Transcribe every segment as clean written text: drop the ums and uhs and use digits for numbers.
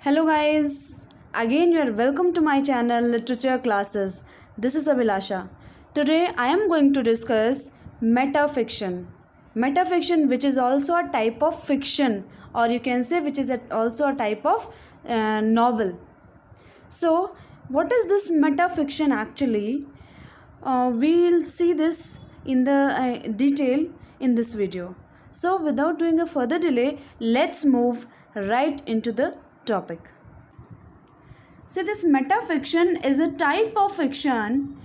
Hello guys, again you are welcome to my channel Literature Classes. This is Abhilasha. Today I am going to discuss metafiction. Metafiction, which is also a type of fiction, or you can say which is also a type of novel. So what is this metafiction actually? We'll see this in the detail in this video. So without doing a further delay, let's move right into the topic. So this metafiction is a type of fiction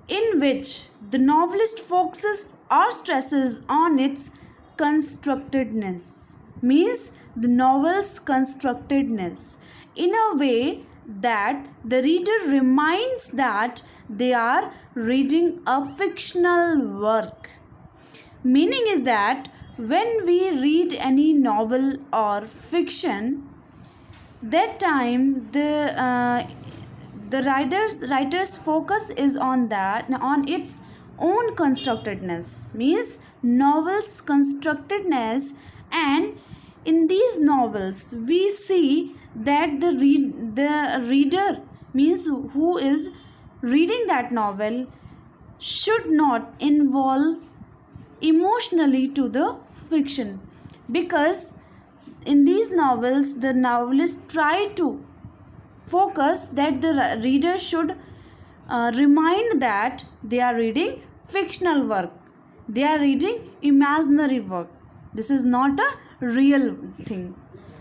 in which the novelist focuses or stresses on its constructedness, means the novel's constructedness, in a way that the reader reminds that they are reading a fictional work. Meaning is that when we read any novel or fiction, that time the writer's focus is on its own constructedness, means novels constructedness. And in these novels we see that the reader, means who is reading that novel, should not involve emotionally to the fiction, because in these novels the novelist try to focus that the reader should remind that they are reading fictional work, they are reading imaginary work, this is not a real thing.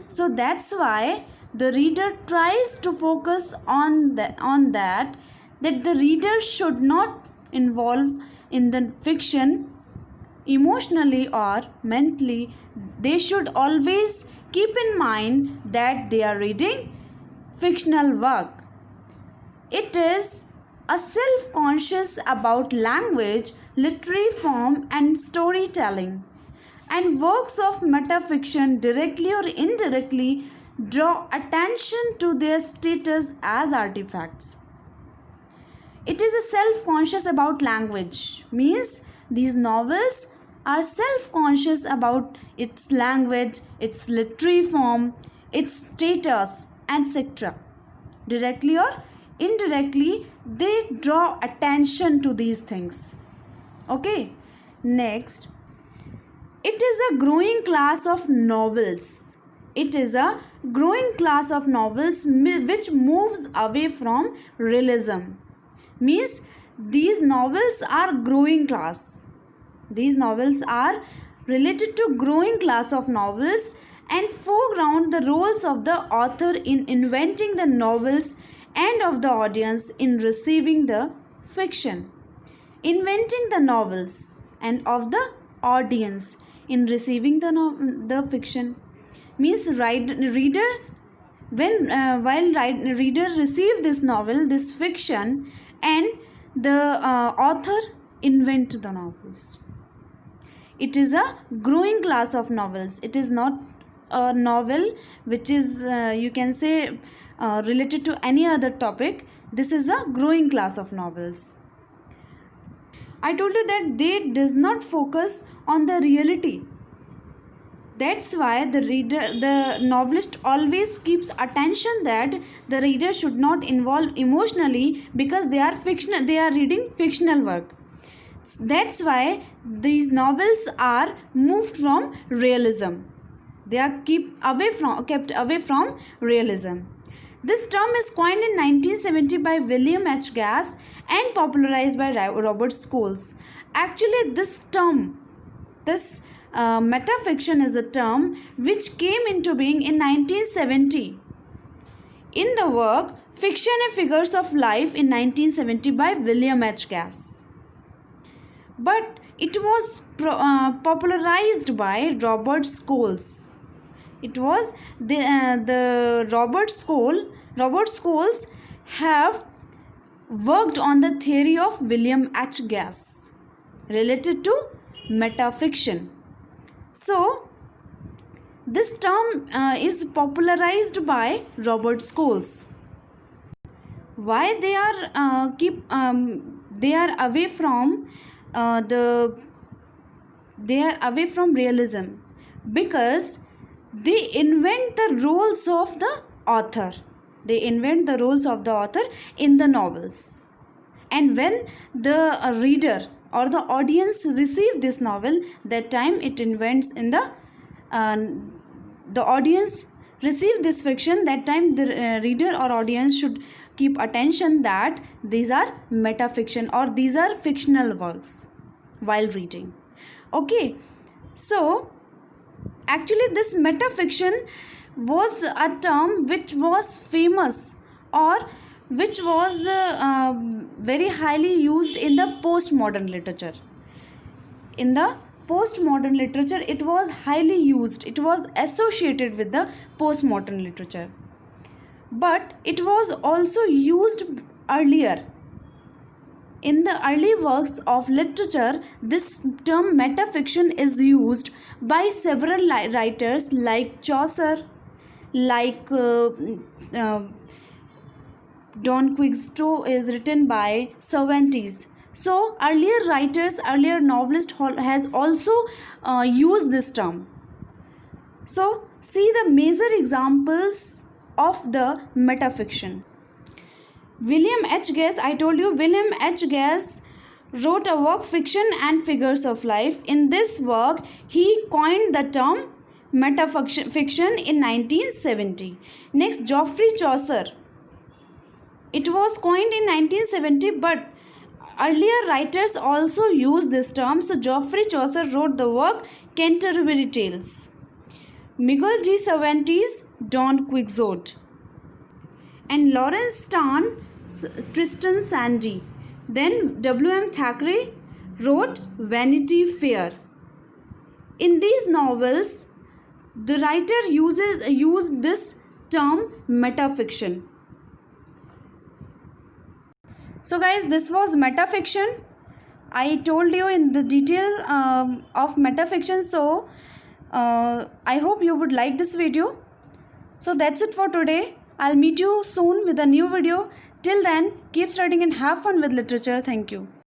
So that's why the reader tries to focus on that the reader should not involve in the fiction emotionally or mentally. They should always keep in mind that they are reading fictional work. It is a self-conscious about language, literary form and storytelling, and works of metafiction directly or indirectly draw attention to their status as artifacts. It is a self-conscious about language, means these novels are self-conscious about its language, its literary form, its status, etc. Directly or indirectly, they draw attention to these things. Okay, next, it is a growing class of novels. It is a growing class of novels which moves away from realism. Means these novels are growing class. These novels are related to growing class of novels and foreground the roles of the author in inventing the novels and of the audience in receiving the fiction. Inventing the novels and of the audience in receiving the fiction means reader when reader receive this novel, this fiction, and the author invent the novels. It is a growing class of novels. It is not a novel which is you can say related to any other topic. This is a growing class of novels. I told you that they does not focus on the reality. That's why the novelist always keeps attention that the reader should not involve emotionally, because they are fictional, they are reading fictional work. That's why these novels are moved from realism. They are kept away from realism. This term is coined in 1970 by William H. Gass and popularized by Robert Scholes. Actually, this term, metafiction is a term which came into being in 1970 in the work Fiction and Figures of Life in 1970 by William H. Gass. But it was popularized by Robert Scholes. It was the Robert Scholes have worked on the theory of William H. Gass related to metafiction. So this term is popularized by Robert Scholes. Why they are away from realism? Because they invent the roles of the author. They invent the roles of the author in the novels. And when the reader or the audience receive this novel, that time it invents in the audience receive this fiction, that time the reader or audience should keep attention that these are metafiction or these are fictional works while reading. Okay, so actually this metafiction was a term which was famous or which was very highly used in the postmodern literature. In the postmodern literature, it was highly used, it was associated with the postmodern literature, but it was also used earlier. In the early works of literature, this term metafiction is used by several writers like Chaucer, like Don Quixote is written by Cervantes. So earlier writers, earlier novelists has also used this term. So see the major examples of the metafiction. William H. Gass, I told you, William H. Gass wrote a work, Fiction and Figures of Life. In this work, he coined the term metafiction in 1970. Next, Geoffrey Chaucer. It was coined in 1970, but earlier writers also used this term. So Geoffrey Chaucer wrote the work Canterbury Tales. Miguel de Cervantes, Don Quixote. And Lawrence Sterne, Tristan Sandy. Then W.M. Thackeray wrote Vanity Fair. In these novels, the writer used this term metafiction. So guys, this was metafiction. I told you in the detail of metafiction. So I hope you would like this video. So that's it for today. I'll meet you soon with a new video. Till then, keep studying and have fun with literature. Thank you.